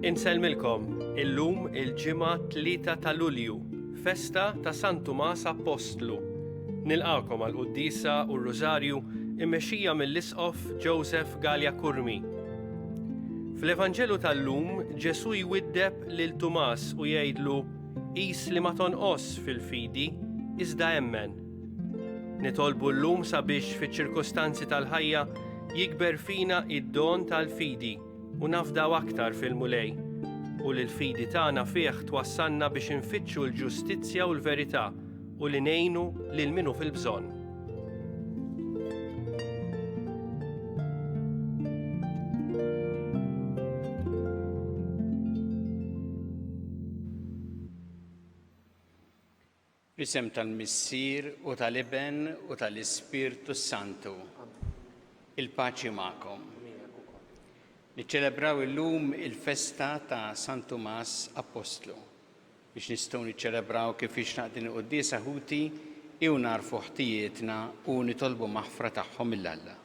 Inselmilkom, illum il-ġimgħa 3 ta' Lulju, festa ta' San Tumas Apostlu. Nilqakom għall-Quddisa u r-Rużarju immexxija mill-Isqof Joseph Gallia Kurmi. Fl-Evanġelu tal-lum Ġesu jwiddeb lil Tumas u jgħidlu qis li ma tonqos fil-fidi iżda emmen. Nitolbu llum sabiex fiċ-ċirkostanzi tal-ħajja jikber fina id-don tal-fidi u nafdaw aktar fil-mulej u li l-fidi tagħna fih twassalna biex infittxu l-ġustizzja u l-verità u li ngħinu lil minhu fil-bżonn. B'isem tal-Missier u tal-Iben u tal-Ispirtu Santu. Il-paċi magħkom. Niċċelebraw illum il-festa ta' San Tumas Apostlu biex nistgħu niċċelebraw kif ixtaq din il-Qudiesa ħuti u narfu ħtijietna u nitolbu maħfra tagħhom mill-Alla.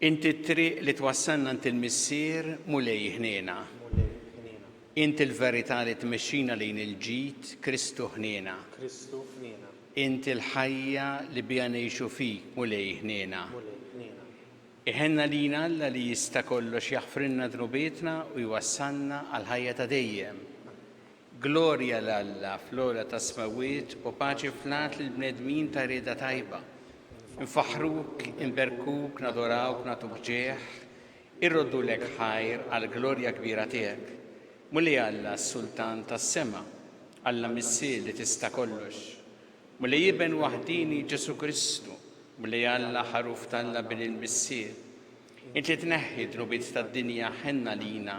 Inti t-triq li twassalna int il-Missier mulej ħniena. Inti l-verità li tmexxina lejn il-ġid Kristu ħniena. Inti l-ħajja li biha ngħixu fik mulej ħniena. Iħenna lina Alla li jista' kollox jaħfrilna dnubietna u jwassalna għal ħajja ta' dejjem. Glorja l-Alla fl-ola ta' smawiet u paċi flat lill-bnedmin ta' rieda tajba. Nfaħruk, inberkuk, nadorawk, nagħtuk ġeħ, irroddu lek ħajr għal glorja kbira tiegħek. Mulli Alla s-Sultan tas-sema, Alla Missier li tista' kollox. Mulli jiben waħdini Ġesu Kristu, mulli Alla ħaruf talla bil il-Missier. Inti tneħħi drubit tad-dinja ħenna lina,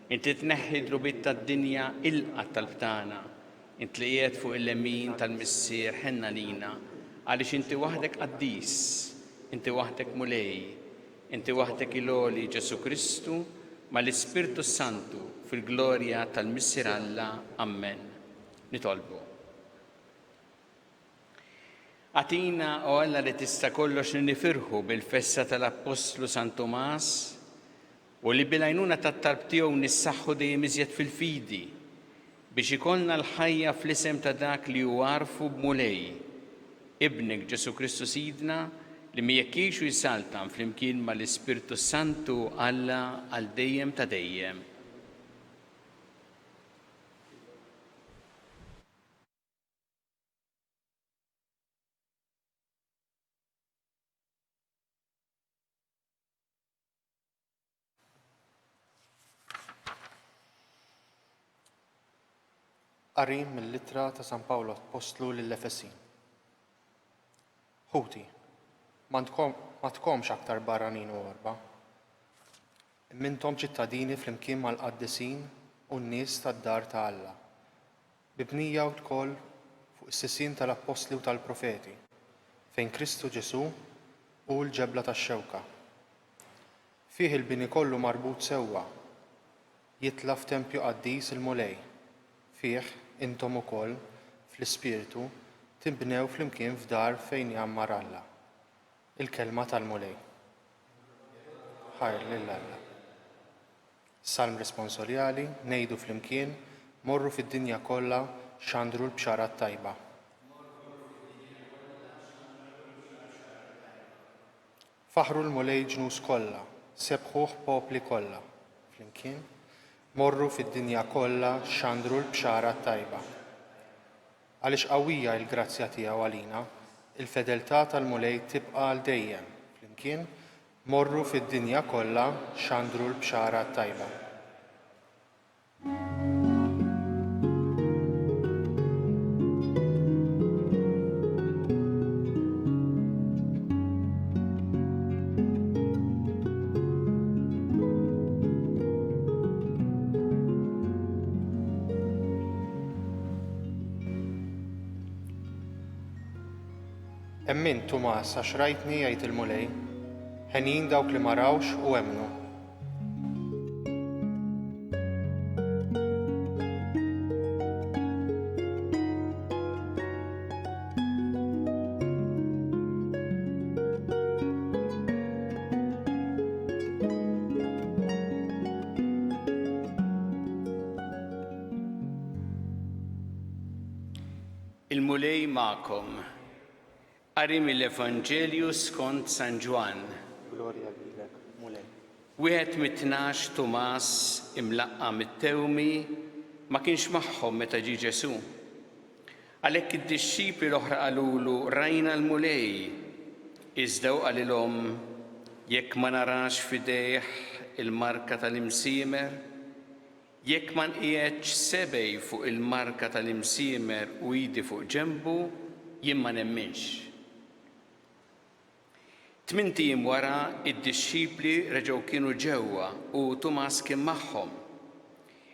inti tneħħi drubit tad-dinja ilqa tal-btana, inti li qiegħed fuq il-lemin tal-Missier ħenna lina, għaliex inti waħdek qaddis, inti waħdek mulej, inti waħdek iloli Ġesu Kristu ma l-Ispirtu Santu fil-glorja tal-Missier Alla. Amen. Nitolbu. Għatina o Alla li tista' kollox nifirħu bil-festa tal-Apostlu San Tumas u li bil-għajnuna tat-talb tiegħu nissaħħu dejjem iżjed fil-fidi biex ikollna l-ħajja fl-isem ta' dak li hu għarfu b'mulej. Ibnek Ġesu Kristu Sidna li mi jekkixu jisaltam flimkien ma l-Ispirtu Santu Alla għal dejjem ta' dejjem. Qari mill-Littra ta' San Pawlu Apostlu lill-Efesin. Ħuti, ma tkomx aktar barranin u orba. Immintom ċittadini flimkien mal-qaddisin u n-nies tad-dar ta' Alla. Bibnija u tkoll fuq is-sissin tal-Apostli u tal-Profeti, fejn Kristu Ġesu hu l-ġebla tax-xewka. Fih il-bini kollu marbut sewwa, jitla f'tempju qaddis il-mulej. Fih intom ukoll fl-Ispirtu tibnew flimkien f'dar fejn jammar Alla. Il-kelma tal-mulej. Ħajr lill-Alla. Salm responsorjali ngħidu flimkien morru fid-dinja kollha xandru l-bxara tajba. Faħru l-mulej ġnus kollha, sebħuh popli kollha. Flimkien morru fid-dinja kollha xandru l-bxara tajba. Għaliex qawwija l-grazzja tiegħu għalina, il-fedeltà tal-mulej tibqa' għal dejjem. Flimkien morru fid-dinja kollha xandru l-bxara tajba. Emmin Tumas għax rajtni jgħid il-mulej, ħenin dawk li ma rawx u emnu. Il-mulej ma'kom. Qari mill-Evanġelju skont San Ġwan. Glorja lilek, mulej. Wieħed mit-tnax Tumas imlaqqa mit-tewmi ma kienx magħhom meta ġie Ġesu. Għalhekk id-dixxipli l-oħra qalulu rajna l-mulej. Iżda hu qalilhom jekk ma narax f'idejh il-marka tal-imsiemer, jekk ma nqiegħedx sebej fuq il-marka tal-imsiemer u jidi fuq ġenbu, jien ma nemminx. 8 ijiem wara id-dixxipli reġgħu kienu ġewwa u Tumas kien magħhom.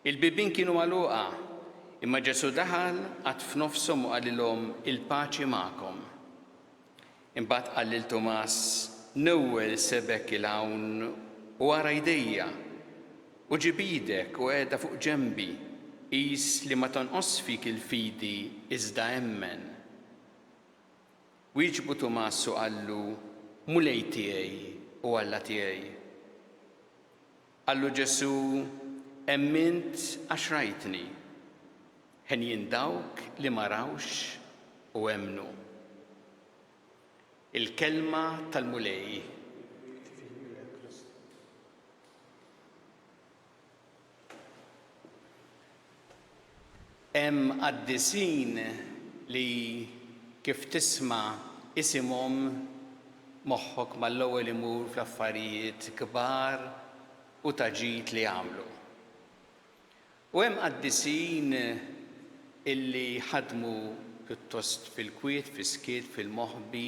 Il-bibien kienu magħluqa, imma Ġesu daħal għad f'nofshom u qalilhom il-paċi magħkom. Imbagħad qal lil Tumas, newwel sebek il-hawn u wara jdejja u ġib idek u qiegħda fuq ġenbi, qis li ma tonqos fik il-fidi iżda emmen. Wieġbu Tumas u qallu, mulej tiegħi u Alla tiegħi. Qallu Ġesu, emmint għax rajtni, ħenjin dawk li ma rawx u emmnu. Il-kelma tal-mulej. Hemm qaddisin li kif tisma' isimhom moħħok mal-ewwel imur fl-affarijiet kbar u taġid li għamlu. U hemm qaddisin illi ħadmu pjuttost fil-kwiet, fis-skiet, fil-moħħbi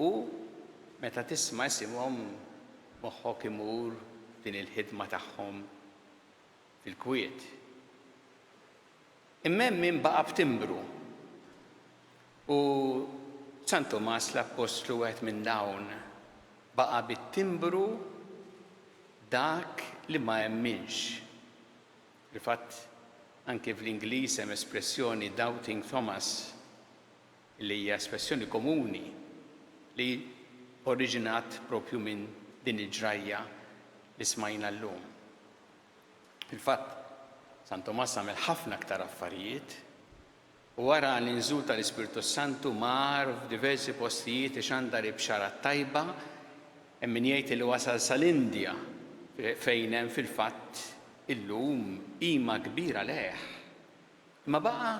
u meta tisma' isimhom moħħok imur din il-ħidma tagħhom fil-kwiet. Imma hemm min baqa' b'timbru u San Tomas l-Apostlu wieħed minn dawn baqa' bit-timbru dak li ma jemminx. Rifatt anke fl-Ingliż hemm espressjoni doubting Thomas li hija espressjoni komuni li oriġinat propju minn din il-ġrajja li smajna llum. Fil-fatt San Tomas għamel ħafna aktar affarijiet u wara l-inżul tal-Ispiritu Santu mar f'diversi postijiet ixandar b'xara tajba hemm min jgħid li wasal sal-Indja fejn hemm fil-fatt illum qima kbira leħ. Ma baqa'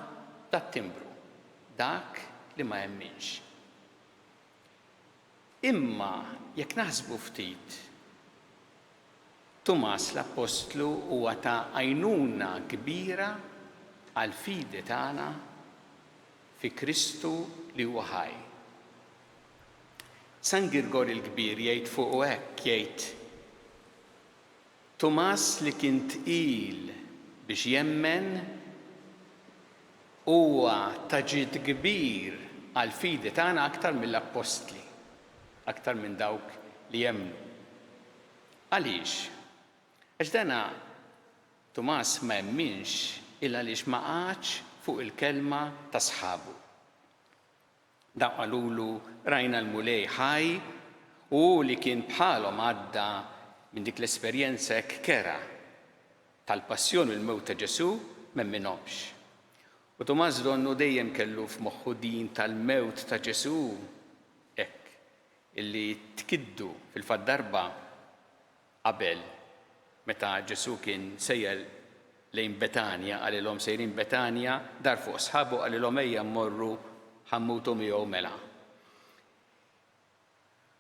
tat-timbru dak li ma jemminx. Imma jekk naħsbu ftit Tumas l-Apostlu huwa ta' għajnuna kbira għal fidi tagħna fi Kristu li huwa ħaj. San Girgor il-Kbir jgħid fuq hekk jgħid Tumas li kien tqil biex jemmen huwa taġid kbir għal fidi tagħna aktar mill-Apostli, aktar minn dawk li jemmnu. Għaliex? Għax dana Tumas ma jemminx illa għaliex ma qagħdx fuq il-kelma ta' sħabu. Dawn qalulu rajna l-mulej ħaj u li kien bħalhom għadda minn dik l-esperjenza hekk kera tal-passjoni l-mewt ta' Ġesu m'hemmilhomx. U Tumas donnu dejjem kellu f'moħħu din tal-mewt ta' Ġesu hekk illi tkiddu fil-fatt darba qabel meta Ġesu kien sejjer lejn Betanja, qalilhom sejrin Betanja, dar fuq sħabu qalilhom ejja mmorru ħammutu miegħu mela.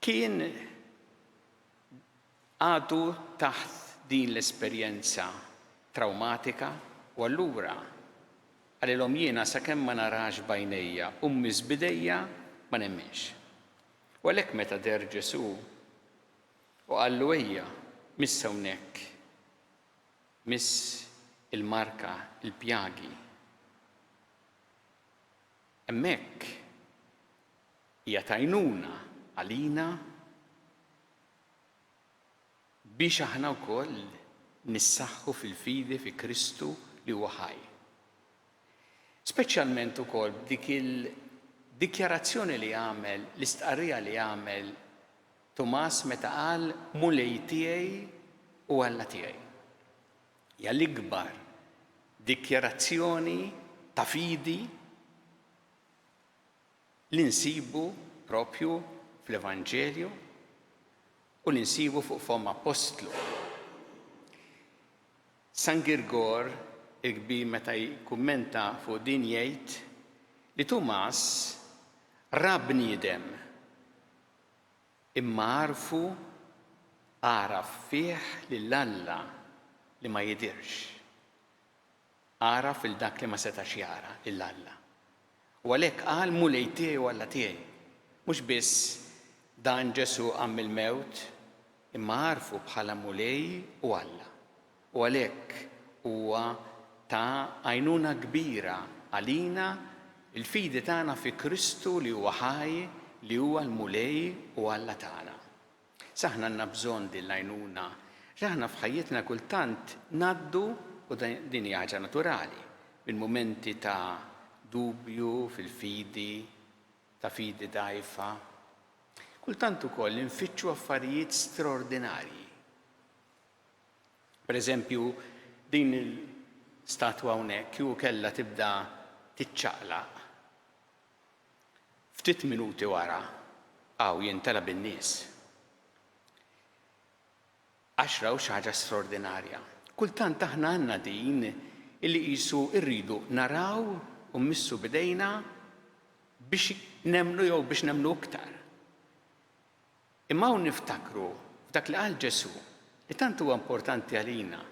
Kien għadu taħt din l-esperjenza traumatika u allura qalilhom jiena sakemm ma narax bajnejja ummi żbidejja ma nemminx. U għalhekk meta der Ġesu u qallu ejja miss hawnhekk, miss il-marka, il-pjagi. Hemmhekk hija tajnuna għalina biex aħna wkoll nissaħħu fil-fidi fi Kristu li huwa ħaj. Speċjalment ukoll dik il-dikjarazzjoni li għamel, l-istqarrija li għamel Tumas meta qal mulej tiegħi u Alla tiegħi. Hija l-ikbar dikjarazzjoni ta' fidi li nsibu propju fl-Evanġelju u li nsibu fuq fom apostlu. San Girgor il-kbir meta jkummenta fuq din jgħid li Tumas ra bniedem imma għaraf fih lill-Alla li ma jidirx. Għaraf il-dak li ma setax jara lill-Alla. U għalhekk qal mulej tiegħi u Alla tiegħi. Mhux biss dan Ġesu għam il-mewt, imma għarfu bħala mulej u Alla. U għalhekk huwa ta' għajnuna kbira għalina il-fidi tagħna fi Kristu li huwa ħaj, li huwa l-mulej u Alla tagħna. Saħna għandna bżonn din l-għajnuna, x'aħna f'ħajjitna kultant ngħaddu u din hija ħaġa naturali, bil-mumenti ta' dubju fil-fidi, ta' fidi dgħajfa. Kultant ukoll infittxu affarijiet straordinarji. Pereżempju, din il-statwa hawnhekk kieku kellha tibda tiċċaqlaq. Ftit minuti wara jintela bin-nies. Għaxra u xi ħaġa straordinarja. Kultant aħna għandna din illi qisu rridu naraw u missu bidejna biex nemnu jew biex nemnu iktar. Imma hawn niftakru f'dak li qal Ġesu li tant huwa importanti għalina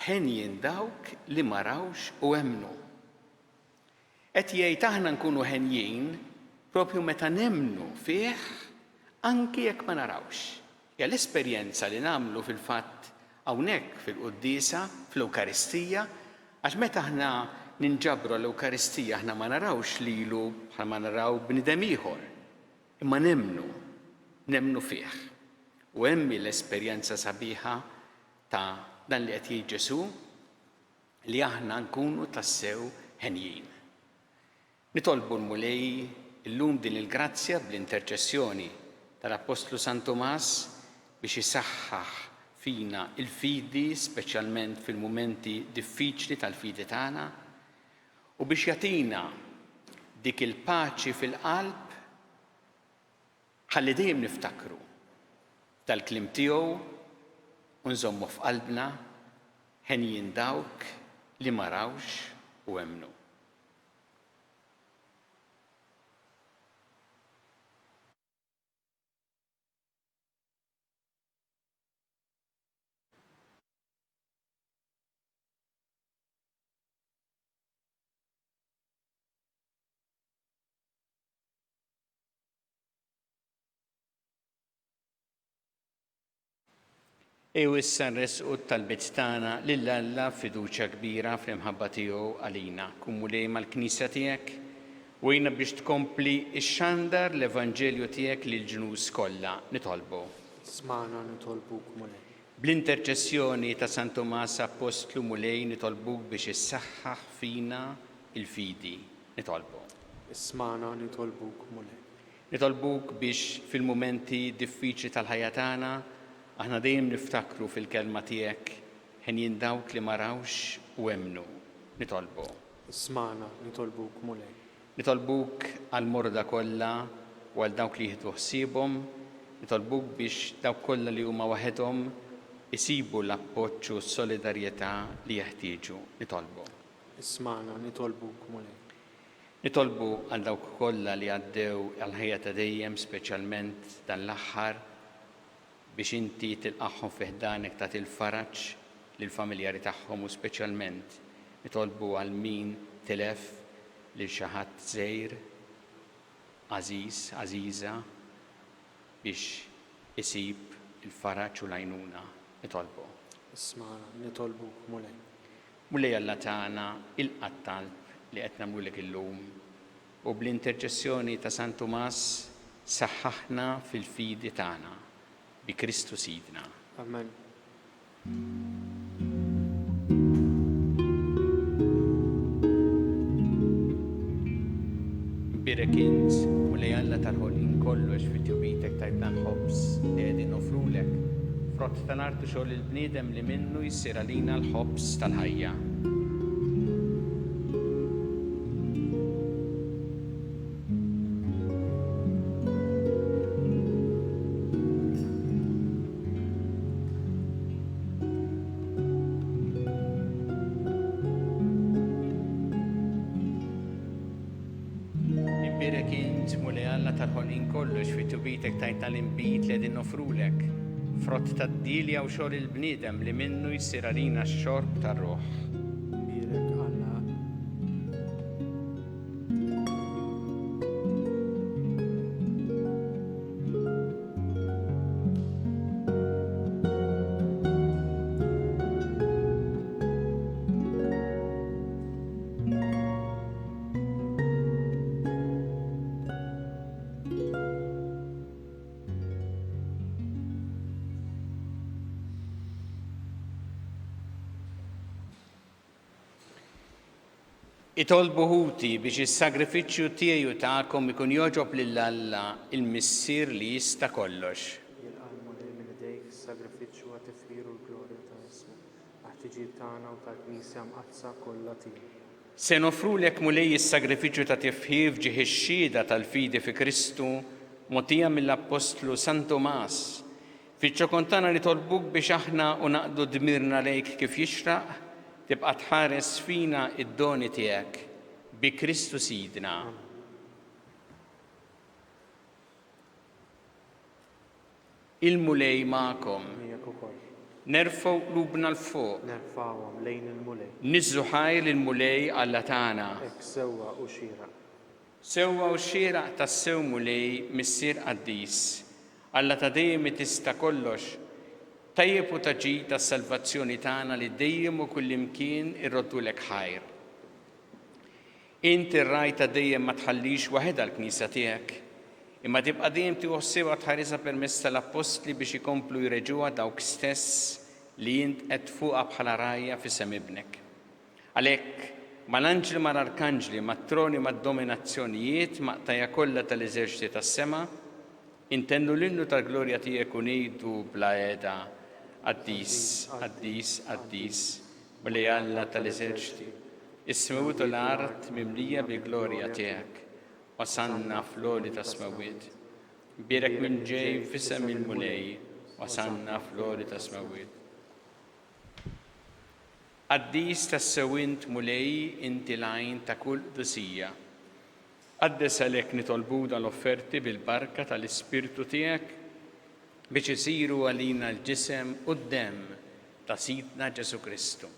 ħenjin dawk li ma rawx u emnu. Qed jgħid aħna nkunu ħenjin propju meta nemnu fih anki jekk ma narawx. Hija l-esperjenza li nagħmlu fil-fatt hawnhekk fil-Qudiesa, fl-Ewkaristija, għax meta aħna ninġabru l-Ewkaristija aħna ma narawx lilu bħal ma naraw bniedem ieħor, imma nemnu fih. U hemm l-esperjenza sabiħa ta' dan li qed jgħid Ġesu li aħna nkunu tassew ħenjin. Nitolbu l-mulej illum din il-grazzja bl-interċessjoni tal-Apostlu San Tomas biex isaħħaħ fina il-fidi, speċjalment fil-mumenti diffiċli tal-fidi tagħna, u biex jagħtina dik il-paċi fil-qalb ħalli dejjem niftakru tal-kliem tiegħu u nżommu f'qalbna ħenjin dawk li ma rawx u emnu. Issa nresqu t-talbiet tagħna lill-Alla fiduċja kbira fl-imħabba tiegħu għalina. Kun mulej mal-Knisja tiegħek u jiena biex tkompli xxandar l-Evanġelju tiegħek lill-ġnus kollha nitolbu. Smana nitolbuk mulej. Bl-interċessjoni ta' San Tomas Apostlu mulej nitolbuk biex issaħħaħ fina il-fidi nitolbu. Smana nitolbuk mulej. Nitolbuk biex fil-mumenti diffiċli tal-ħajja tagħna aħna dejjem niftakru fil-kelma tiegħek ħenjin dawk li ma rawx u emnu. Nitolbu. Smana nitolbuk mulej. Nitolbuk għall-morda kollha u għal dawk li jieħdu ħsiebhom, nitolbuk biex dawk kollha li huma waħedhom isibu l-appoġġ u s-solidarjetà li jeħtieġu. Nitolbu. Smana nitolbuk mulej. Nitolbu għal dawk kollha li għaddew għall-ħajja ta' dejjem, speċjalment dan l-aħħar, biex inti tilqaħħom fih danek ta' il-faraġġ lill-familjari tagħhom u speċjalment nitolbu għal min tilef lil xi ħadd żgħir għażiża biex isib il-faraġġ u l-għajnuna. Nitolbu. Smana nitolbuk mulej. Mulej Alla tagħna il-qalb li qed nagħmlulek illum u bl-interċessjoni ta' San Tomas saħħaħna fil-fidi tagħna. Bi Kristu Sidna. Amen. Birekint u li Alla tal-ħolqien kollox fit-tjubitek tajtna l-ħobs li qegħdin nofrulek. Frott ta' nartu xogħol il-bniedem li minnu jsir għalina l-ħobs tal-ħajja. Nbirek int mulej Alla tal-ħolqien kollox fi tubitek tajt tal-inbit li qegħdin nofrulek. Frott tad-dilja u xogħol il-bniedem li minnu jsir għalina x-xorb tar-ruħ. Birek Alla. Itolbu ħuti biex is-sagrifiċċju tiegħi u tagħkom ikun joġob lil Alla il-Missier li jista' kollox. Jilqalmu lil minn idejk sagrifiċċju għat tifkiru l-glorja ta' ismu. Aħtiġib tagħna u tal-Knisja mqazza kollha tiegħek. Se nofrulek mulej is-sagrifiċċju ta' tifħir ġieħ ix-xhieda tal-fidi fi Kristu mogħtija mill-Apostlu San Tomas. Fiċ-ċokontana nitolbuk biex aħna u naqdu dmirna lejk kif jixraq tibqa' tħares fina id-doni tiegħek bi Kristu Sidna. Il-mulej magħkom. Miegħek ukoll. Nerfgħu qlubna l-fuq. Nerfgħuhom lejn il-mulej. Niżżu ħajr il-mulej Alla tagħna. Hekk sewwa u xieraq. Sewwa u xieraq tas-sew mulej missier qaddis. Alla ta' dejjem tista' kollox. Tajjeb u taġi tas-salvazzjoni tagħna li dejjem u kullimkien irroddulek ħajr. Inti r-rajta dejjem ma tħallix waħedha l-Knisja tiegħek, imma tibqa' dejjem tiħossibha tħarisha permezz tal-Apostli biex ikomplu jreġuha dawk stess li int qed fuqha bħala rajja f'isem ibnek. Għalhekk mal-anġli mal-arkanġli, mat-troni mad-dominazzjonijiet maqtajja kollha tal-eżerċiti tas-sema, intennu l-innu tal-glorja tiegħek u ngħidu bla qiegħda Qaddis, qaddis, qaddis, mulej Alla tal-eżerċiti, is-semawit u l-art mimlija bil-glorja tiegħek, wasanna fl-għoli ta' smawiet. Birek minn ġej f'isem il-mulej, wasanna fl-għoli ta' smawiet. Qaddis tas-sewint mulej inti lajn ta' kull qdusija. Qaddes għalhekk nitolbu dal-offerti bil-barka tal-Ispirtu tiegħek biex isiru għalina l-ġisem u d-dem ta' Sidna Ġesu Kristu.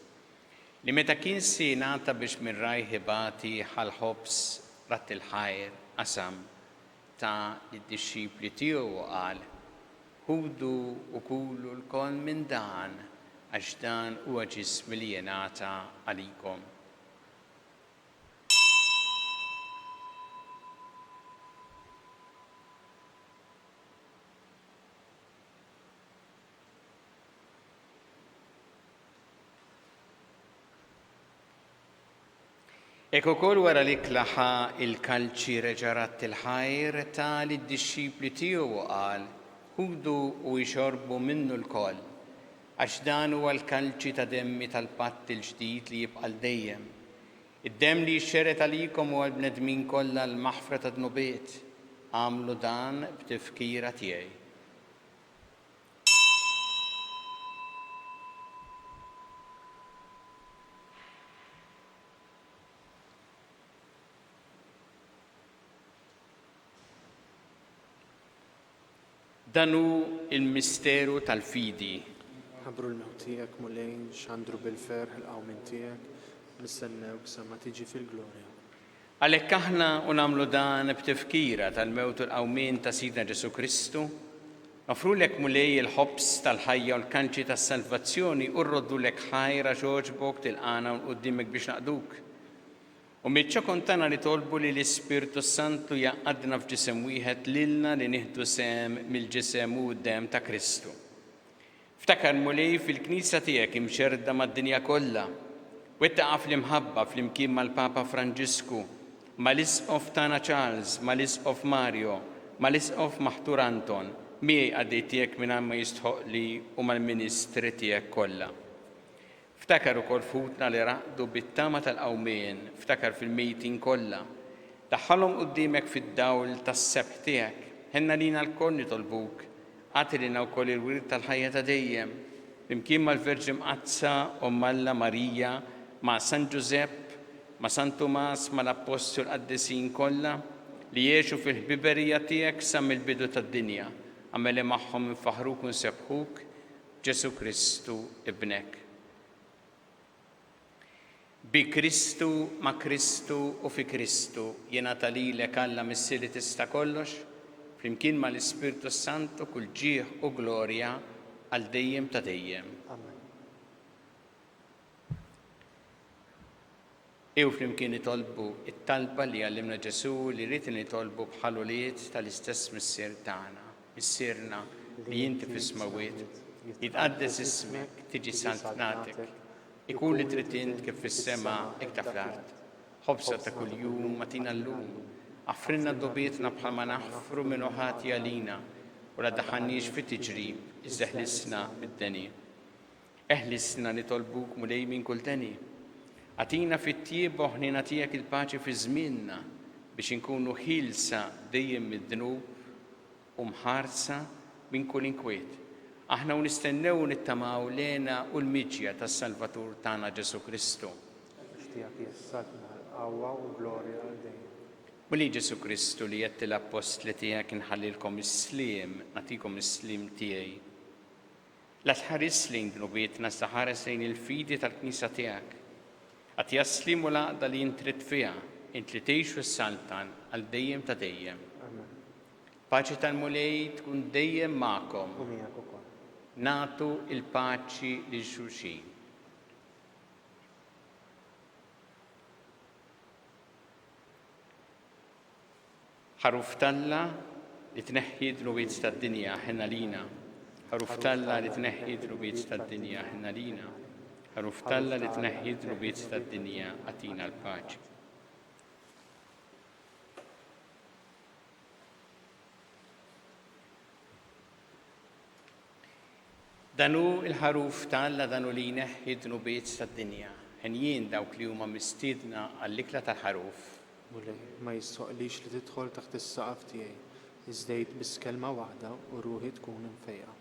Li meta kien ngħata biex minn rajħibati ħal-ħobs rat il-ħajr qasam ta' id-dixxipli tiegħu qal: ħudu u kulu l-kol minn dan għax dan huwa ġismi li jingħata għalikom. Eko kol wara li klaħa il-kalċi reġarat il-ħajr ta' li d-dixxipli tiegħu qal: ħudu u jxorbu minnu l-kol, għax dan huwa l-kalċi ta' demmi tal-patt il-ġdid li jibqa' dejjem. Id-demm li jxxeret għalikom u għal-bnedmin kollha l-maħfra ta' dnubiet, għamlu dan b'tifkira tiegħi. Dan hu il-misteru tal-fidi. Ħabbru l-mewt tiegħek mulejn x'għandru bil-ferħ il-qawmin tiegħek, nistennewk sa ma tiġi fil-glorja. Għalhekk aħna u nagħmlu dan b'tifkira tal-mewt u l-qawmien ta' Sidna Ġesu Kristu, nofrulek mulej il-ħobs tal-ħajja u l-kanċi tas-salvazzjoni u rroddulek ħajra ġoġbok tilqana u qudiemek biex naqduk. U miċ-ċokontana li tolbu li l-Ispirtu Santu jaqadna f'ġisem wieħed lilna li nieħdu sem mill-ġisem u d-dem ta' Kristu. Ftakar mulej fil-Knisja tiegħek imxerda mad-dinja kollha, wettaqa' fl-imħabba flimkien mal-Papa Franġisku, mal-Isqof tagħna Charles, mal-Isqof Mario, mal-Isqof Maħtur Anton, miegħi għaddej tiegħek mingħajr ma jistħoqli u mal-Ministri tiegħek kollha. Ftakar ukoll futna li raqdu bit-tama tal-qawmien, ftakar fil-mejtin kollha. Daħħalhom quddiemek fid-dawl tas-sebħ tiegħek. Ħenna lina l-koll nitolbuk, għati lina wkoll il-wirt tal-ħajja ta' dejjem, flimkien mal-Verġi Mqazza Omm Alla Marija, ma' San Giusepp, ma' San Tomas, mal-Apostol qaddisin kollha, li jiexu fil-ħbiberija tiegħek sa mill-bidu tad-dinja, għamel magħhom infaħruk u nsebħuk Ġesu Kristu ibnek. Bi Kristu, ma' Kristu u fi Kristu jingħata lilek Alla Missier li tista' kollox, flimkien mal-Ispirtu Santu kull ġieħ u glorja għal dejjem ta' dejjem. Ew flimkien nitolbu it-talba li għallimna Ġesu li rrid nitolbu bħal ulied tal-istess Missier tagħna, Missierna li inti fis-smawiet, jitqaddes ismek, tiġi santnatek, ikun li trid int kif fis-sema hekk ta' fl-art. Ħobsa ta' kuljum matina llum, affrinna d-dobietna bħal ma naħfru minn ħati għalina u la daħanniex fit-tiġrib, iżda ħlisna mid-deni. Eħlisna nitolbuk mulej minn kull deni. Għatina fit-tieb ħnina tiegħek il-paċi fi żmienna biex inkunu ħilsa dejjem mid-dnub u mħarsa minn kull inkwiet. Aħna u nistennew nittamaw lena u l-miġja tas-Salvatur tagħna Ġesu Kristu. Tiegħek jessatna l-qawwa u glorja għal dejjem. Muli Ġesu Kristu li jett l-apostli tiegħek inħallilkom is-sliem, nagħtikom is-sliem tiegħi. La tħares lejn dnubietna sta ħares lejn il-fidi tal-Knisja tiegħek. Għat jaslim u laqda li jintrid fiha, int li tgħixu s-saltan għal dejjem ta' dejjem. Paċi tal-mulej tkun dejjem magħkom. U miegħek ukoll. Natu il-paċi lil xulxin. Ħaruf Talla li tneħħi d-nubiet tad-dinja ħinna lina. Ħaruf Talla li tneħħi d-nubiet tad-dinja ħinna lina. Ħaruf Talla li tneħħi d-nubiet tad-dinja għatina l-paċi. Danu il-ħaruf Talla danu li jneħħi d-nubiet tad-dinja. Ħen dawk li huma mistiedna għall-ikla tal-ħaruf. Mulej, ma jissoqlix li tidħol taħt is-saqaf tiegħi, iżdejt biss kelma waħda u ruħi tkun imfejqa.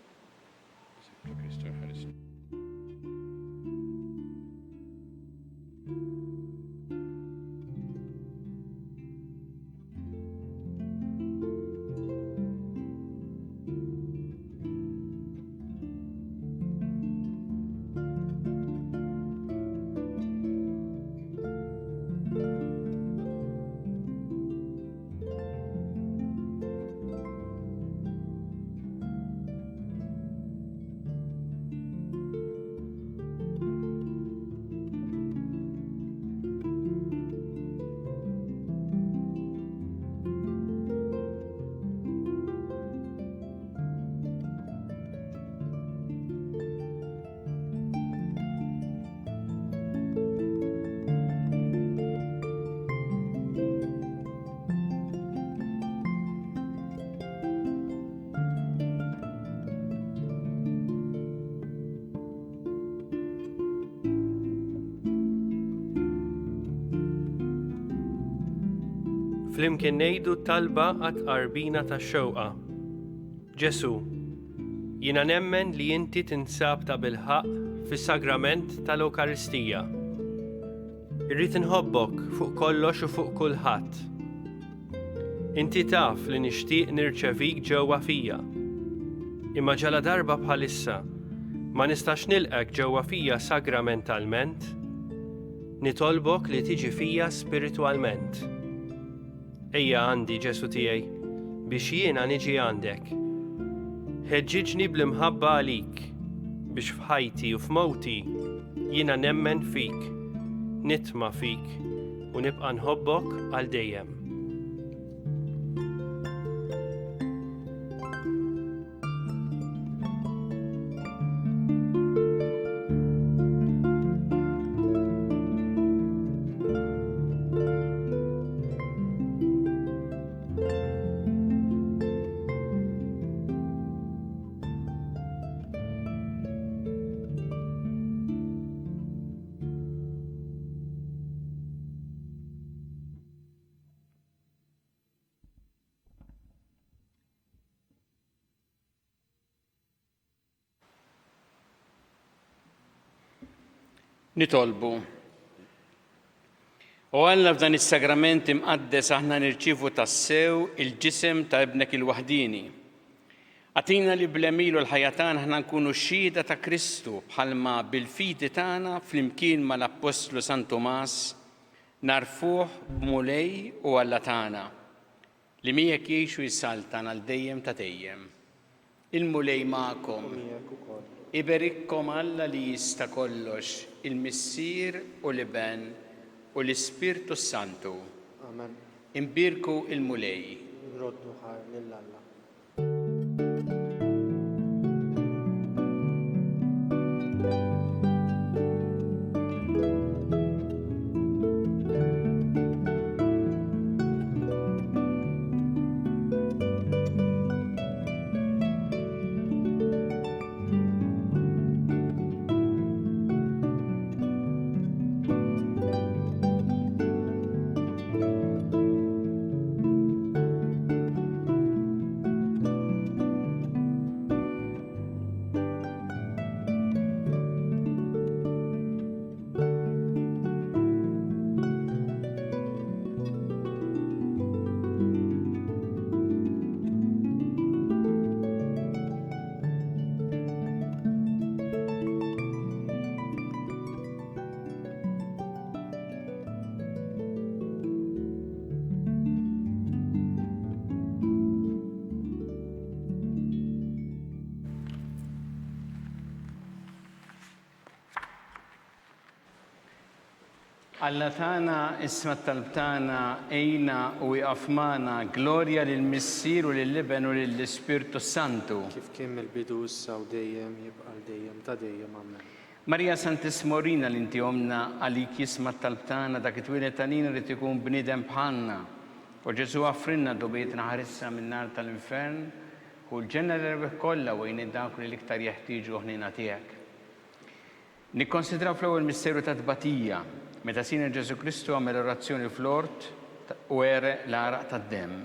Flimkien ngħidu talba għat-qarbina tax-xewqa. Ġesu, jiena nemmen li inti tinsab ta' bilħaq fis-sagrament tal-Ewkaristija. Irrid inħobbok fuq kollox u fuq kulħadd. Inti taf li nixtieq nirċevik ġewwa fija. Imma ġala darba bħalissa ma nistax nilqek ġewwa fija sagramentalment, nitolbok li tiġi fija spiritwalment. Ejja għandi Ġesu tiegħi biex jiena niġi għandek. Ħeġġiġni bl-imħabba għalik biex f'ħajti u f'mowti jiena nemmen fik, nitma' fik u nibqa' nħobbok għal dejjem. Nitolbu. U Alla f'dan is-sagrament imqaddes aħna nirċievu tassew il-ġisem ta' ibnek il-waħdini. Għatina li bl-emilu l-ħajja tagħna aħna nkunu xhieda ta' Kristu bħalma bil-fidi tagħna flimkien mal-Apostlu San Tomas narfuh b'mulej u Alla tagħna li miegħek jgħixu jissaltan għal dejjem ta' dejjem. Il-mulej magħkom. Iberikkom Alla li jista' kollox, il-Missier u l-Iben u l-Ispirtu Santu. Amen. Imbirku il-mulej. Nroddu ħar lill-Alla. Alla tagħna isma' talb tagħna ejna u jaqaf magħna glorja lill-Missier u lill-Iben u lill-Ispirtu Santu. Kif kien mill-bidu issa u dejjem jibqa' dejjem ta' dejjem. Amen. Marija Santis Morina li inti omna għalik jisma' talb tagħna dak it-twilet għalina rid ikun bniedem bħalna. U Ġesu għaffrinna dobietna ħarissa min-nar tal-infern u l-ġenera rebbieħ kollha wejn id-dawk li l-iktar jeħtieġu ħnina tiegħek. Nikkonsidraw fl-ewwel misteru ta' tbatija meta Sina Ġesu Kristu għamel orazzjoni fl-ort u ere l-araq tad-demm.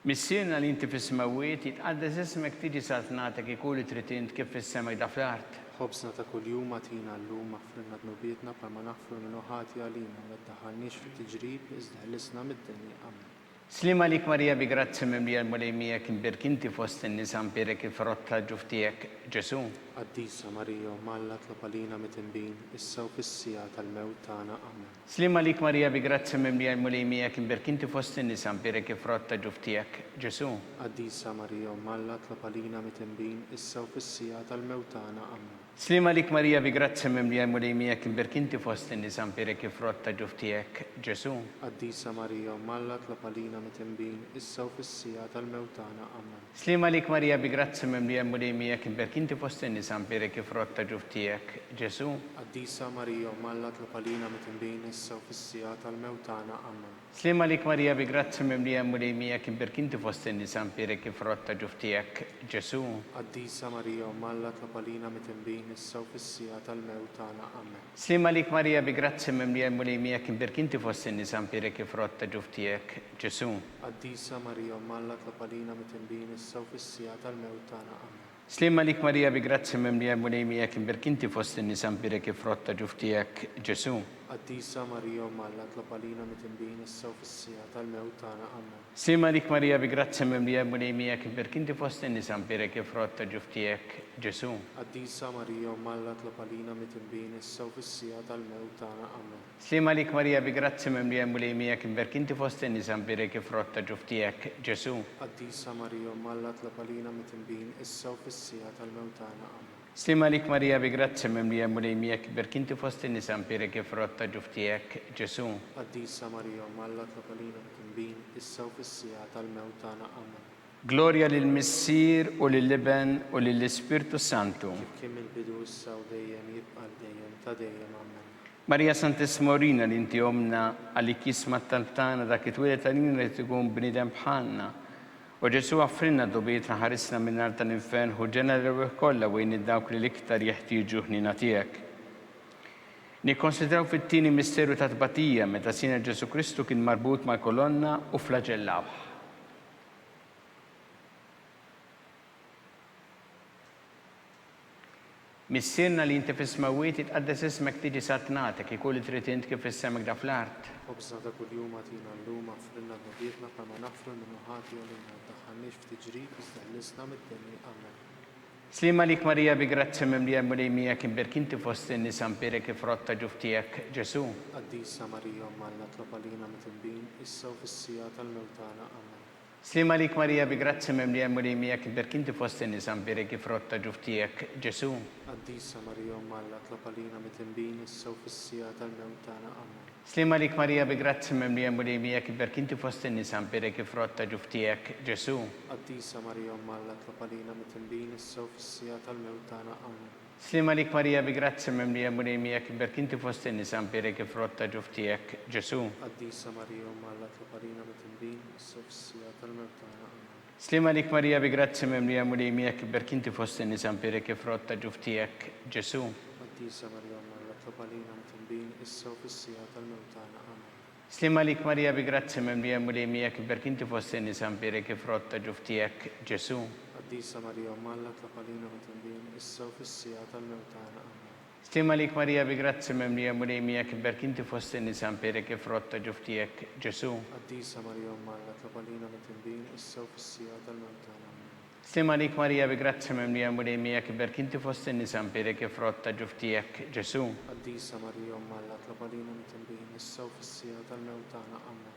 Missierna li inti fis-smawiet jitqaddes ismek tiġi saltnatek ikun li trid int kif fis-sema jda fl-art. Ħobsna ta' kuljum għatina llum aħfrinna dnubietna bħalma naħfru minnu ħati għalina ma ddaħħalniex fit-tiġrib iżda ħlisna mid-dinja. Amen. Slima lik Marija bi grazzi mimlija l-mulejmija kien birkinti fost in-nisa mpirek il-frotta ġuftijek Ġesu. Qaddisa Marija Malla tlob għalina mit-inbin issa u fis-sija tal-mewt tagħna. Amen. Slima lik Marija bi grazzi mimlija l-mulejmija kien birkinti fost in-nisa mpirek il-frotta ġuftijek Ġesu. Qaddisa Marija Malla tlob għalina mit-inbin issa u fis-sija tal-mewt tagħna. Amen. Slima lik Marija bi grazzi mimlija l-mulejmija kien birkinti fost in-nisa mpirek il-frotta ġuftijek Ġesu. Qaddisa Marija Malla tlob għalina mit-inbin issa u fis-sija tal-mewt tagħna. Amen. Slima lik Marija bi grazzi mimlija l-mulejmija kien birkinti fost in-nisa mpirek il-frotta ġuftijek Ġesu. Qaddisa Marija Malla tlob għalina mit-inbin issa u fis-sija tal-mewt tagħna. Amen. Slima lik Marija bi grazzi mimlija l-mulejmija kien birkinti fost in-nisa mpirek il-frotta ġuftijek Ġesu. Qaddisa Marija Malla tlob għalina mit-inbin issa u fis-sija tal-mewt tagħna. Amen. Slima lik Marija bi grazzi mimlija l-mulejmija kien birkinti fost in-nisa mpirek il-frotta ġuftijek Ġesu. Qaddisa Marija Malla tlob għalina mit-inbin issa u fis-sija tal-mewt tagħna. Amen. Slima lik Marija bi grazzi mimlija l-mulejmija kien birkinti fost in-nisa mpirek il-frotta ġuftijek Ġesu. Qaddisa Marija Malla tlob għalina mit-inbin issa u fis-sija tal-mewt tagħna. Amen. Slima lik Marija bi grazzi mimlija l-mulejmija kien birkinti fost in-nisa mpirek il-frotta ġuftijek Ġesu. Qaddisa Marija Malla tlob għalina mit-inbin issa u fis-sija tal-mewt tagħna. Amen. Slima lik Marija bi grazzi mimlija l-mulejmija kien birkinti fost in-nisa mpirek il-frotta ġuftijek Ġesu. Qaddisa Marija Malla tlob għalina mit-inbin issa u fis-sija tal-mewt tagħna. Amen. Slima lik Marija bi grazzi mimlija l-mulejmija kien birkinti fost in-nisa mpirek il-frotta ġuftijek Ġesu. Qaddisa Marija Malla tlob għalina mit-inbin issa u fis-sija tal-mewt tagħna. Amen. Glorja lill-Missier u lill-Iben u lill-Ispirtu Santu. Kif kien mill-bidu issa u dejjem jibqa' dejjem ta' dejjem. Amen. Marija Santis Morina li inti omna għalik jisma' talb tagħna dak it-twilet għalina li tkun bniedem bħalna. U Ġesu għaffrinna dobietna ħarisna min-nar tal-infern u ġenera rebbieħ kollha wejn id-dawk li l-iktar jeħtieġu ħnina tiegħek. Nikkonsidraw fit-tieni misteru ta' tbatija meta Sina Ġesu Kristu kien marbut mal-kolonna u flagellawh. Missirna li inti fis-smawiet itqaddes ismek tiġi satnatek ikun li trid int kif issemek da fl-art. خبزنا ده كل يوم أعطينا اللوم اغفر لنا ذنوبنا كما نغفر من نهاتي علينا ما تدخلناش في تجريب بس تخلصنا من الدنيا آمين. Slima lik Marija bi grazzi mimlija mulejmija kim berkinti fost in-nisa mpire kif rotta ġuftijek Ġesu. قديسة مريم معنا اطلب علينا متنبين إسا وفي السياط الموتانا آمين. Slima lik Marija bi grazzi mimlija mulejmija kim berkinti fost in-nisa mpire kif rotta ġuftijek Ġesu. قديسة مريم معنا اطلب علينا متنبين إسا وفي السياط الموتانا آمين. Slima lik Marija bi grazzi mimlija mulejmija kim berkinti fost in-nisa mpire kif rotta ġuftijek Ġesu. قديسة مريم معنا اطلب علينا متنبين إسا وفي السياط الموتانا آمين. Slima lik Marija bi grazzi mimlija mulejmija kim berkinti fost in-nisa mpire kif rotta ġuftijek Ġesu. قديسة مريم معنا اطلب علينا متنبين إسا وفي السياط الموتانا آمين. Slima lik Marija bi grazzi mimlija mulejmija kim berkinti fost in-nisa mpire kif rotta ġuftijek Ġesu. قديسة مريم معنا اطلب علينا متنبين إسا وفي السياط الموتانا آمين. Slima lik Marija bi grazzi mimlija mulejmija kim berkinti fost in-nisa mpire kif rotta ġuftijek Ġesu. قديسة مريم معنا اطلب علينا متنبين إسا وفي السياط الموتانا آمين. Slima lik Marija bi grazzi mimlija mulejmija kim berkinti fost in-nisa mpire kif rotta ġuftijek Ġesu. قديسة مريم معنا اطلب علينا متنبين إسا وفي السياط الموتانا آمين. Slima lik Marija bi grazzi mimlija mulejmija kim berkinti fost in-nisa mpire kif rotta ġuftijek Ġesu. قديسة مريم معنا اطلب علينا متنبين إسا وفي السياط الموتانا آمين.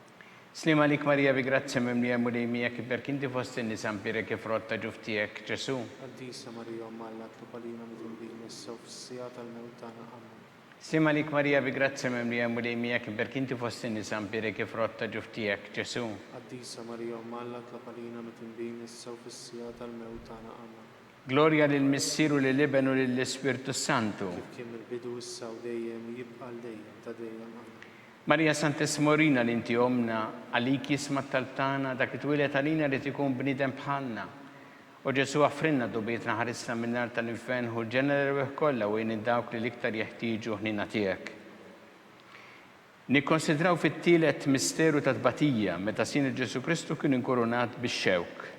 Slima lik Marija bi grazzi mimlija mulejmija kim berkinti fost in-nisa mpire kif rotta ġuftijek Ġesu. قديسة مريم معنا اطلب علينا متنبين إسا وفي السياط الموتانا آمين. Slima lik Marija bi grazzi mimlija mulejmija kim berkinti fost in-nisa mpire kif rotta ġuftijek Ġesu. قديسة مريم معنا اطلب علينا متنبين إسا وفي السياط الموتانا آمين. Gloria lil Missieru lil Ibnu lil Spiritu Santu. كيف كان البدو إسا ودايم يبقى لدايم تدايم آمين. Marija Santissimo-Rina li inti omna għalik jisma taltana dak it-twilet għalina li tikun bnidem bħalna. U Ġesu għafrinna dubietna ħarisna minnar tal-infen u l-ġeneru kollha u dawk li liktar jeħtieġu ħnina tiegħek. Nikkonsidraw fit-tielet misteru ta' tbatija meta sin Ġesu Kristu kien inkorunat bix-xewk.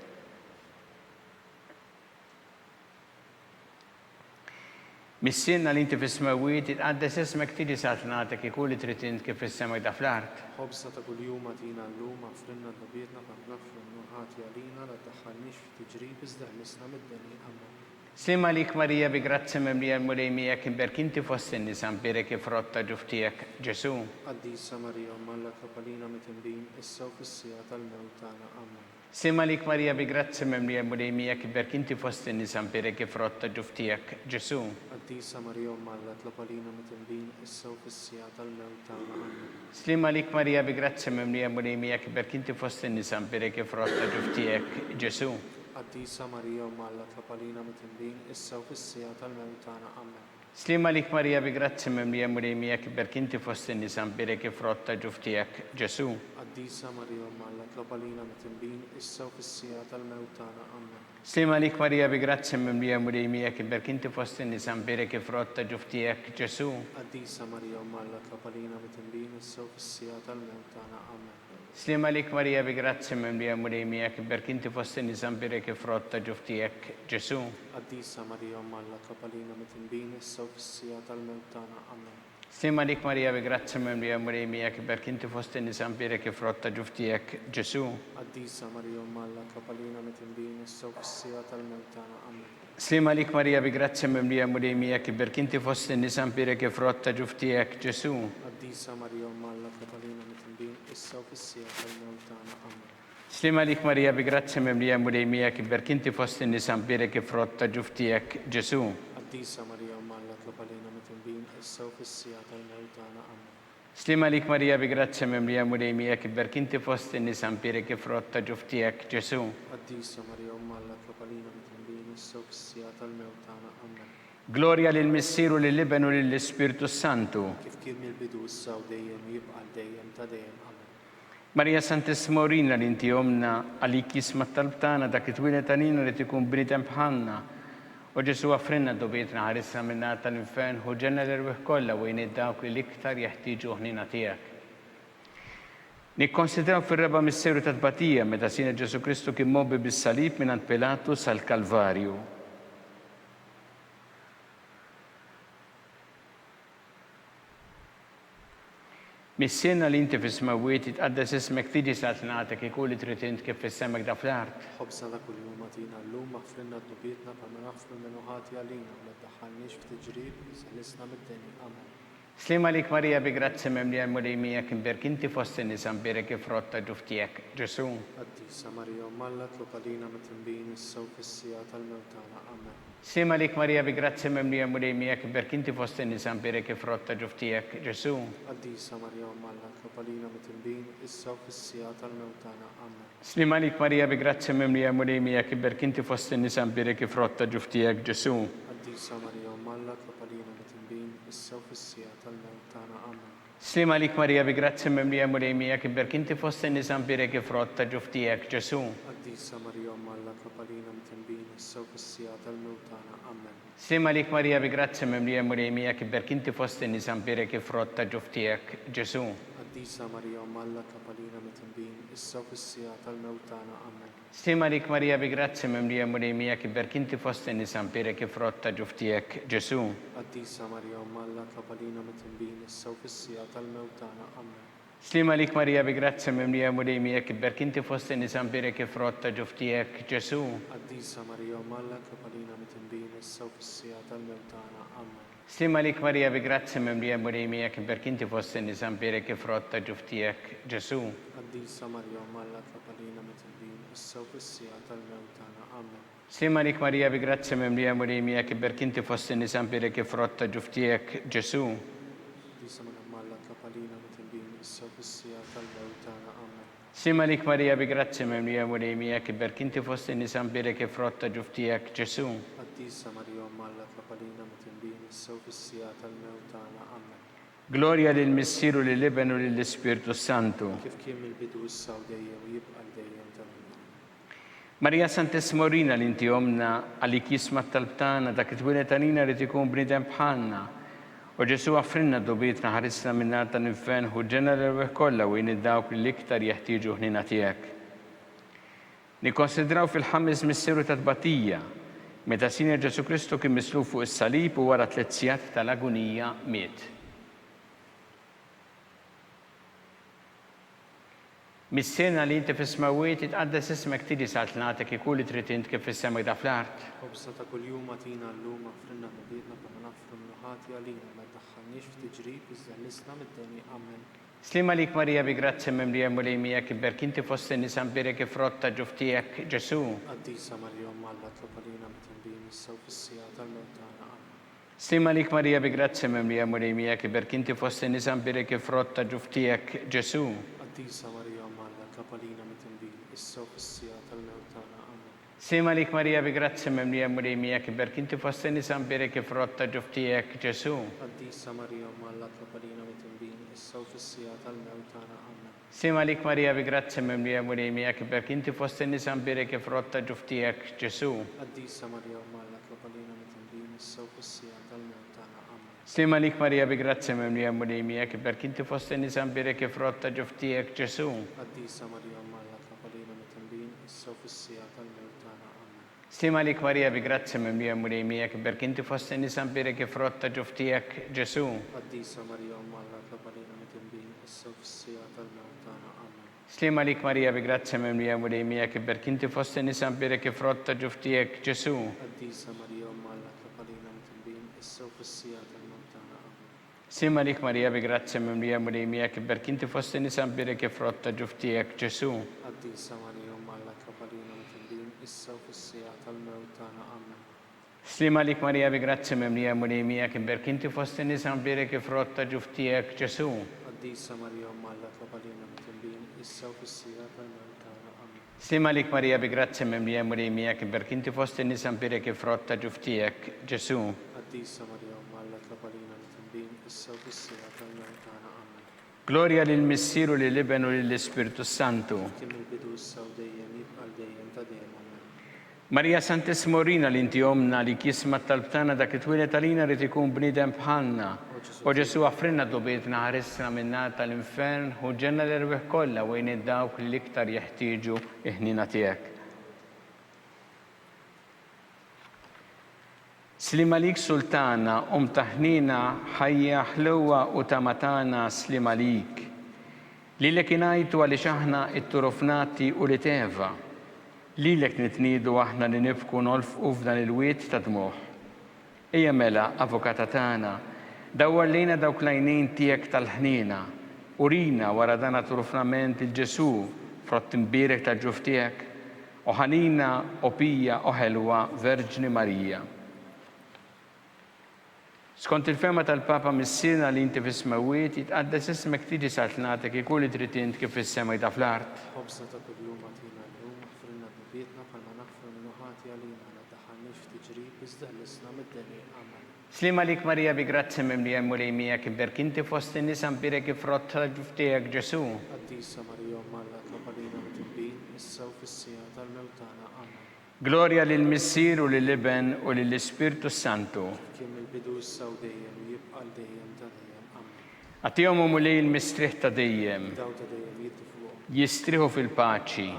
Missierna li inti fis-smawiet itqaddes ismek tiġi satnatek ikun li trid int kif issemek da fl-art. خبزنا كل يوم أعطينا اللوم اغفر لنا ذنوبنا كما نغفر من نهاتي علينا لا تدخلناش في تجريب بس تخلصنا من الدنيا آمين. Slima lik Marija bi grazzi mimlija mulejmija kim berkinti fost in-nisa mpire kif rotta ġuftijek Ġesu. قديسة مريم معنا اطلب علينا متنبين إسا وفي السياط الموتانا آمين. Slima lik Marija bi grazzi mimlija mulejmija kim berkinti fost in-nisa mpire kif rotta ġuftijek Ġesu. قديسة مريم معنا اطلب علينا متنبين إسا وفي السياط الموتانا آمين. Slima lik Marija bi grazzi mimlija mulejmija kim berkinti fost in-nisa mpire kif rotta ġuftijek Ġesu. قديسة مريم معنا اطلب علينا متنبين إسا وفي السياط الموتانا آمين. Slima lik Marija bi grazzi mimlija mulejmija kim berkinti fost in-nisa mpire kif rotta ġuftijek Ġesu. قديسة مريم معنا اطلب علينا متنبين إسا وفي السياط الموتانا آمين. Slima lik Marija bi grazzi mimlija mulejmija kim berkinti fost in-nisa mpire kif rotta ġuftijek Ġesu. قديسة مريم معنا اطلب علينا متنبين إسا وفي السياط الموتانا آمين. Slima lik Marija bi grazzi mimlija mulejmija kim berkinti fost in-nisa mpire kif rotta ġuftijek Ġesu. قديسة مريم معنا اطلب علينا متنبين إسا وفي السياط الموتانا آمين. Slima lik Marija bi grazzi mimlija mulejmija kim berkinti fost in-nisa mpire kif rotta ġuftijek Ġesu. قديسة مريم معنا اطلب علينا متنبين إسا وفي السياط الموتانا آمين. Slima lik Marija bi grazzi mimlija mulejmija kim berkinti fost in-nisa mpire kif rotta ġuftijek Ġesu. قديسة مريم معنا اطلب علينا متنبين إسا وفي السياط الموتانا آمين. Slima lik Marija bi grazzi mimlija mulejmija kim berkinti fost in-nisa mpire kif rotta ġuftijek Ġesu. قديسة مريم معنا اطلب علينا متنبين إسا وفي السياط الموتانا آمين. Slima lik Marija bi grazzi mimlija mulejmija kim berkinti fost in-nisa mpire kif rotta ġuftijek Ġesu. قديسة مريم معنا اطلب علينا متنبين إسا وفي السياط الموتانا آمين. Gloria lil Missieru lil Ibnu lil Spiritu Santu. كيف كان من البدو إسا ودايم يبقى لدايم تدايم آمين. Marija Santissimo-Rina li inti omna għalik jisma talbtana dak it-twilet għalina li tikun bnidem bħalna. U Ġesu għafrinna dubietna ħarisna minnar tal-infen u ġenna l-irwih kollha u dawk li liktar jeħtieġu ħnina tiegħek. Nikkonsidraw fir-reba misteru ta' tbatija meta sina Ġesu Kristu kien mobbi bis-salib mingħand Pilatus għall-Kalvarju. Missiena li inti fis-smawiet tqaddes ismek tiġi satnagħtek ikun li trid int kif fis-semek da fl-art. خبزنا ده كل يوم أعطينا اللوم اغفر لنا ذنوبنا كما نغفر من نهاتي علينا ولا تدخلنيش في تجريب سلسنا من الدنيا آمين. Slima lik Marija bi grazzi memlija mulejmija kim berk inti fost in-nisan birek ifrotta ġuftijek Ġesu. قديسة مريم ملت لقلينا متنبين السوف السياط الموتانا آمين. Slima lik Marija bi grazzi memlija mulejmija kim berk inti fost in-nisan birek ifrotta ġuftijek Ġesu. قديسة مريم ملت لقلينا متنبين السوف السياط الموتانا آمين. Slima lik Marija bi grazzi memlija mulejmija kim berk inti fost in-nisan birek ifrotta ġuftijek Ġesu. قديسة مريم ملت لقلينا متنبين السوف السياط الموتانا آمين. Slima lik Marija bi grazzi memlija mulejmija kim berk inti fost in-nisan birek ifrotta ġuftijek Ġesu. قديسة مريم ملت لقلينا متنبين السوف السياط الموتانا آمين. Slima lik Marija bi grazzi memlija mulejmija kim berk inti fost in-nisan birek ifrotta ġuftijek Ġesu. قديسة مريم ملت لقلينا متنبين السوف السياط الموتانا آمين. Slima lik Marija bi grazzi memlija mulejmija kim berk inti fost in-nisan birek ifrotta ġuftijek Ġesu. قديسة مريم ملت لقلينا متنبين السوف السياط الموتانا آمين. Slima lik Marija bi grazzi memlija mulejmija kim berk inti fost in-nisan birek ifrotta ġuftijek Ġesu. قديسة مريم ملت لقلينا متنبين السوف السياط الموتانا آمين. Slima lik Marija bi grazzi memlija mulejmija kim berk inti fost in-nisan birek ifrotta ġuftijek Ġesu. قديسة مريم ملت لقلينا متنبين السوف السياط الموتانا آمين. Slima lik Marija bi grazzi memlija mulejmija kim berk inti fost in-nisan birek ifrotta ġuftijek Ġesu. قديسة مريم ملت لقلينا متنبين السوف السياط الموتانا آمين. Slima lik Marija bi grazzi memlija mulejmija kim berk inti fost in-nisan birek ifrotta ġuftijek Ġesu. قديسة مريم ملت لقلينا متنبين السوف السياط الموتانا آمين. Gloria lil Missieru lil Ibn u lill Ispirtu Santu. كيف كان من البدء والسعودية ويبقى الديان تماما. Marija Sant'Esmorina li inti omna għalik jisma talbtana dak it-twilet għalina li tikun bnidem bħalna. U Ġesu għaffrinna d-dubietna ħarisna minn nar tal-infern u ġenna l-erweħ kollha u dawk li iktar jeħtieġu ħnina tiegħek. Nikkonsidraw fil-ħames missieru ta' tbatija meta Sinja Ġesu Kristu kien mislu fuq is-salib u wara 3 sigħat tal-agonija miet. Missiena li inti fis-smawiet tqaddes ismek tiġi satnagħtek ikun li trid int kif fis-semek da fl-art. خبزنا كل يوم أعطينا اللوم اغفر لنا ذنوبنا كما نغفر من نهاتي علينا ما تدخلنيش في تجريب سلسنا من الدنيا آمين. Slima lik Marija bi grazzi memlija mulejmija kim berk inti fost in-nisan birek ifrotta ġuftijek Ġesu. قديسة مريم ملت لقلينا متنبين السوف السياط الموتانا آمين. Slima lik Marija bi grazzi memlija mulejmija kim berk inti fost in-nisan birek ifrotta ġuftijek Ġesu. قديسة مريم ملت لقلينا متنبين السوف السياط الموتانا آمين. Slima lik Marija bi grazzi memlija mulejmija kim berk inti fost in-nisan birek ifrotta ġuftijek Ġesu. قديسة مريم ملت لقلينا متنبين السوف السياط الموتانا آمين. Slima lik Marija bi grazzi memlija mulejmija kim berk inti fost in-nisan birek ifrotta ġuftijek Ġesu. قديسة مريم ملت لقلينا متنبين السوف السياط الموتانا آمين. Slima lik Marija bi grazzi memlija mulejmija kim berk inti fost in-nisan birek ifrotta ġuftijek Ġesu. قديسة مريم ملت لقلينا متنبين السوف السياط الموتانا آمين. Slima lik Marija bi grazzi memlija mulejmija kim berk inti fost in-nisan birek ifrotta ġuftijek Ġesu. قديسة مريم ملت لقلينا متنبين السوف السياط الموتانا آمين. Slima lik Marija bi grazzi memlija mulejmija kim berk inti fost in-nisan birek ifrotta ġuftijek Ġesu. قديسة مريم ملت لقلينا متنبين السوف السياط الموتانا آمين. Slima lik Marija bi grazzi memlija mulejmija kim berk inti fost in-nisan birek ifrotta ġuftijek Ġesu. قديسة مريم ملت لقلينا متنبين السوف السياط الموتانا آمين. Slima lik Marija bi grazzi memlija mulejmija kim berk inti fost in-nisan birek ifrotta ġuftijek Ġesu. قديسة مريم ملت لقلينا متنبين السوف السياط الموتانا آمين. Slima lik Marija bi grazzi memlija mulejmija kim berk inti fost in-nisan birek ifrotta ġuftijek Ġesu. قديسة مريم ملت لقلينا متنبين السوف السياط الموتانا آمين. Gloria lil Missieru lil Ibn u lill Ispirtu Santu. كم البدء والسعودية يبقى الديان تدين آمين. Marija Sant'Esmorina li inti omna li kisma talbtana dak it-twilet għalina li tikun bnidem bħalna. U Ġesu għaffrinna dubietna ħarisna minn nar tal-infern u ġenna l-erweħ kollha wejn dawk li iktar jeħtieġu ħnina tiegħek. Slima lik sultana taħnina ħajja ħluwa u tamatana slima lik. Lilek inajtu għaliex aħna it-turufnati u li teva. Lilek nitnidu aħna li nibku nolfqu f'dan il-wiet ta' dmuħ. Ejja mela, avukata tagħna, dawwar lejna dawk l-għajnejn tiegħek tal-ħnina, urina wara dan turufnament il-Ġesu frott imbierek tal-ġuf tiegħek, u ħanina u pija u ħelwa Verġni Marija. Skont il-fema tal-Papa missina li inti fis-smawiet jitqaddes ismek tiġi sartnatek ikun li trid int kif fis-sema jta fl-art. خبزنا كل يوم أعطينا اليوم واغفر لنا ذنوبنا كما نغفر من نعطي علينا لا تدخلناش في تجريب بس دخلنا من الدنيا آمين. Slima lik Marija bi grazzi mimlija mulejmija kibberk inti fost in-nisa mbirek ifrott tal-ġuf tiegħek Ġesu. قديسة مريم مالا طلب علينا متنبين إسا وفي السياط الموتانا آمين. Gloria lill-Missier u lill-Iben u lill-Ispirtu Santu. كم البدو السودية ويبقى الديم تديم آمين. Għatihom u mulej il-mistriħ ta' dejjem, داو تديم يدفوق jistriħu fil-paċi.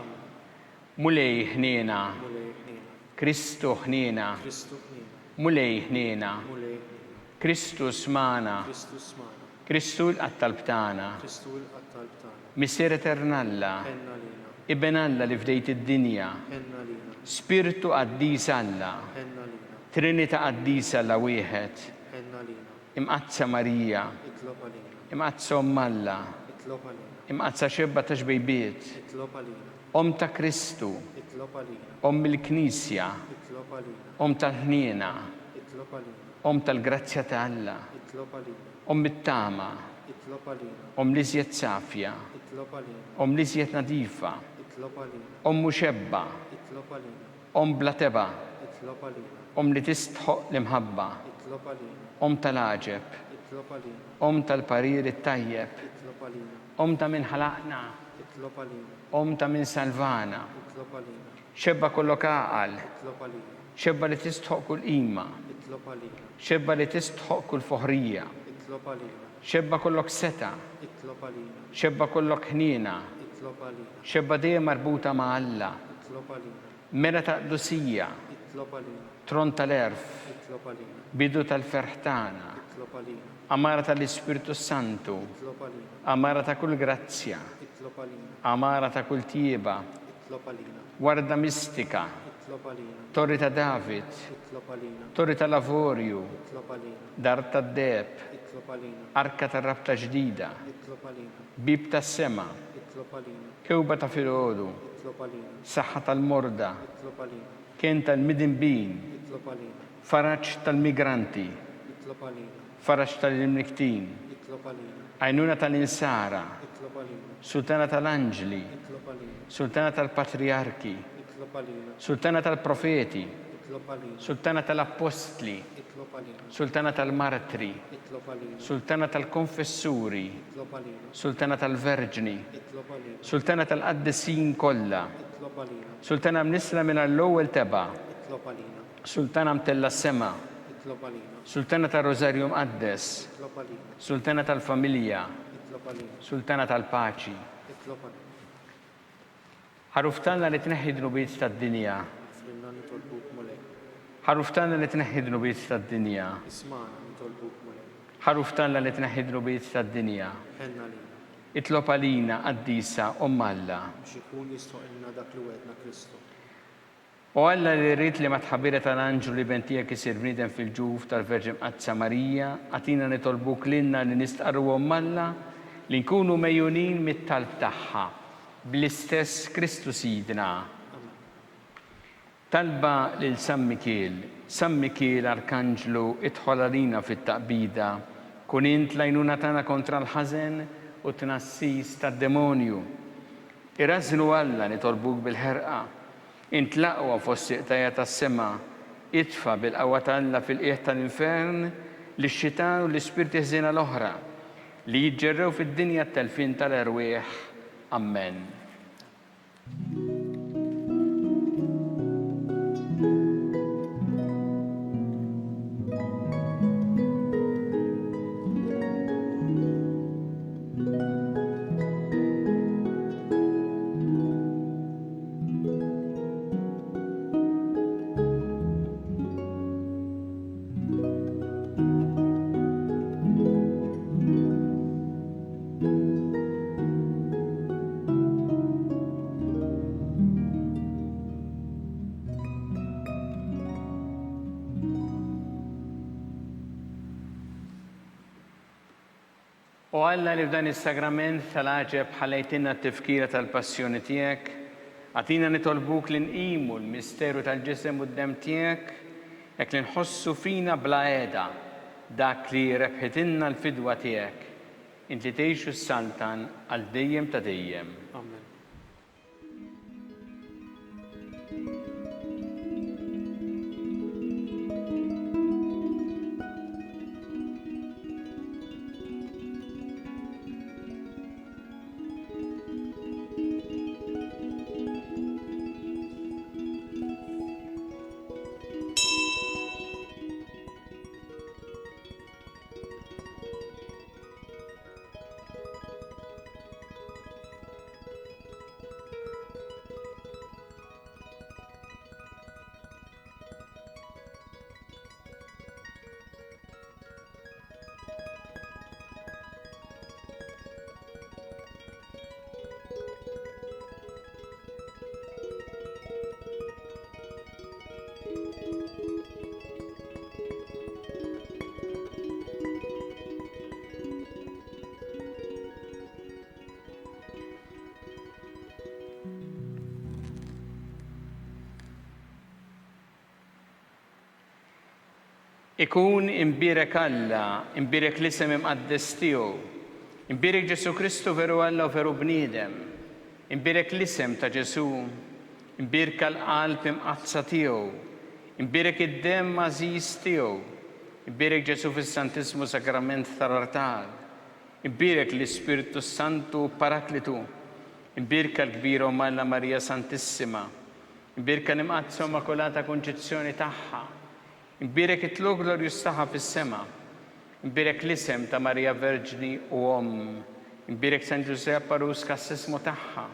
Mulej ħniena, مولاي حنينا Kristu ħniena, كريستو حنينا mulej ħniena, مولاي حنينا Kristu smana, كريستو سمانا Kristu l-qattalbtana, كريستو القتال بتاعنا Missier Eternalla, حنا لينا Iben Alla li fdejt id-dinja, حنا لينا Spiritu Qaddis Alla, حنا لينا Trinita Qaddis Alla wieħed, حنا لينا imqazza Marija, اطلب علينا imqazza Omm Alla, اطلب علينا imqazza xebba ta' xbejbiet, اطلب علينا Om ta' Kristu, اطلب علينا Om il-Knisja, اطلب علينا Om tal-ħniena, اطلب علينا Om tal-grazzja ta' Alla, اطلب علينا Om it-tama, اطلب علينا Om liżjed safja, اطلب علينا Om liżjed nadifa, اطلب علينا Om muxebba, اطلب علينا Om blateba, اطلب علينا Om li tistħoq l-imħabba, اطلب علينا Om tal-aġeb, اطلب علينا Om tal-parir it-tajjeb, اطلب علينا Om ta' min ħalaqna, اطلب علينا Om ta' min salvana, اطلب علينا xebba kollok aqal, اطلب علينا xebba li tistħoq kull qima, اطلب علينا xebba li tistħoq kull foħrija, اطلب علينا xebba kollok seta, اطلب علينا xebba kollok ħniena, اطلب علينا xebba dejjem marbuta ma' Alla, اطلب علينا mera ta' qdusija, اطلب علينا tron tal-erf, اطلب علينا bidu tal-ferħtana, اطلب علينا amara tal-Ispirtu Santu, اطلب علينا amara ta' kull grazzja, اطلب علينا amara ta' kull tieba, اطلب علينا warda mistika, اطلب علينا torri ta' David, اطلب علينا torri ta' lavorju, اطلب علينا dar ta' deb, اطلب علينا arka ta' rabta ġdida, اطلب علينا bib ta' sema, اطلب علينا kewba ta' filgħodu, اطلب علينا saħħa tal-morda, اطلب علينا kien tal-midinbin, اطلب علينا faraġġ tal-migranti, اطلب علينا faraġġ tal-imniktin, اطلب علينا għajnuna tal-insara, اطلب علينا sultana tal-anġli, اطلب علينا sultana tal-patriarki, اطلب علينا sultana tal-profeti, اطلب علينا sultana tal-apostli, اطلب علينا sultana tal-martri, اطلب علينا sultana tal-konfessuri, اطلب علينا sultana tal-verġni, اطلب علينا sultana tal-qaddisin kollha, اطلب علينا sultana mnisla minn l-ewwel teba, اطلب علينا sultana mtella sema, اطلب علينا sultana tal-Rożarju Mqaddes, اطلب علينا sultana tal-familja, اطلب علينا sultana tal-paċi. اطلب علينا Ħaruftanna li tneħħi dnubiet tad-dinja, اغفر لنا نطلبوك مولاي ħaruftanna li tneħħi dnubiet tad-dinja, اسمعنا نطلبوك مولاي ħaruftanna li tneħħi dnubiet tad-dinja. حنا لينا Itlob għalina qaddisa Omm Alla. biex ikun jistħoq lna dak li wedna Kristu. U Alla li rrid li ma tħabbira tal-anġlu li bentijek isir bniedem fil-ġuf tal-Verġi Mqazza Marija, għatina nitolbuk lilna li nistqarru Omm Alla li nkunu mejjunin mit-talb tagħha bl-istess Kristu Sidna. Talba lil San Mikiel Arkanġlu idħol għalina fit-taqbida, kun int lajnuna tagħna kontra l-ħażen u tnassis tad-demonju. Irażnu Alla nitolbuk bil-ħerqa, int laqwa fost siqtajja tas-sema, itfa bil-qawwa ta' fil-qiegħ tal-infern lix-xitan u l-ispirti ħżiena l-oħra li jiġġerrew fid-dinja t-telfin tal-erwieħ. Amen. U Alla li f'dan is-sagrament tal-għaġeb ħalejtilna t-tifkira tal-passjoni tiegħek, għatina nitolbuk li nqimu l-misteru tal-ġisem u d-dem tiegħek, jekk li nħossu fina bla għeda dak li rebħitilna l-fidwa tiegħek. Inti tgħixu s-saltan għal dejjem ta' dejjem. Amen. Ikun imbirek Alla, imbirek l-isem imqaddes tiegħu, imbirek Ġesu Kristu veru Alla u veru bniedem, imbirek l-isem ta' Ġesu, imbirka l-qalb imqazza tiegħu, imbirek id-dem għażiż tiegħu, imbirek Ġesu fis-Santismu Sakrament tal-Artal, imbirek l-Ispiritu Santu Paraklitu, imbirka l-Kbira Alla Marija Santissima, imbirka l-imqazza Immakolata Konċezzjoni tagħha, imbirek it-tlu glorjus tagħha fis-sema, imbirek l-isem ta' Marija Verġni u imbirek San Ġusepp Parus kassismu tagħha,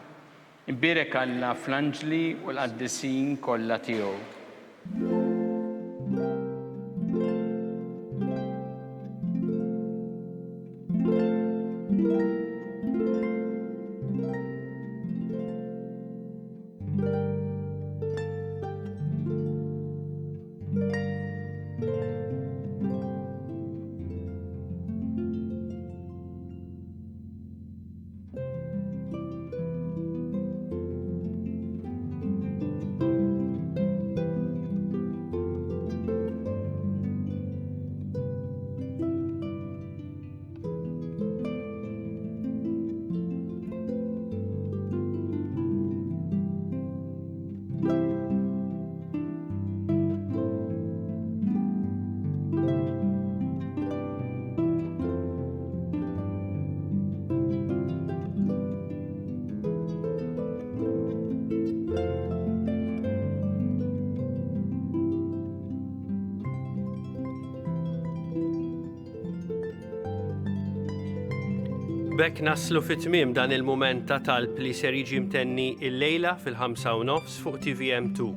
imbirek Alla fl-anġli u l-qaddisin kollha tiegħu. Bekk naslu fit-tmiem dan il-mument ta' talb li ser jiġi mtenni il-lejla fil-5:30 fuq TVM2.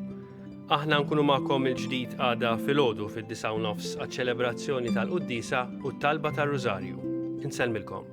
Aħna nkunu magħkom il-ġdid għada fil-għodu fid-9:30 għaċ-ċelebrazzjoni tal-Quddisa u t-talba tar-Rużarju. Insellmilkom.